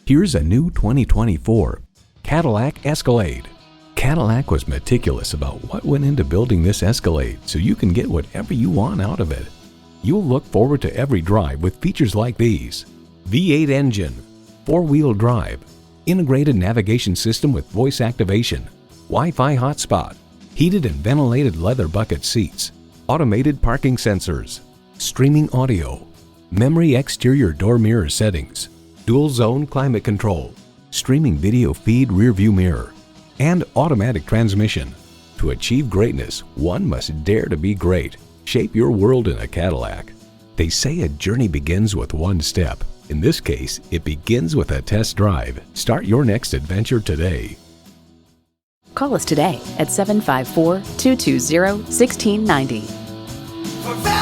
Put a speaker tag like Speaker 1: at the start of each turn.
Speaker 1: Here's a new 2024 Cadillac Escalade. Cadillac was meticulous about what went into building this Escalade so you can get whatever you want out of it. You'll look forward to every drive with features like these: V8 engine, 4-wheel drive, integrated navigation system with voice activation, Wi-Fi hotspot, heated and ventilated leather bucket seats, automated parking sensors, streaming audio, memory exterior door mirror settings, dual zone climate control, streaming video feed rear view mirror, and automatic transmission. To achieve greatness, one must dare to be great. Shape your world in a Cadillac. They say a journey begins with one step. In this case, it begins with a test drive. Start your next adventure today.
Speaker 2: Call us today at 754-220-1690.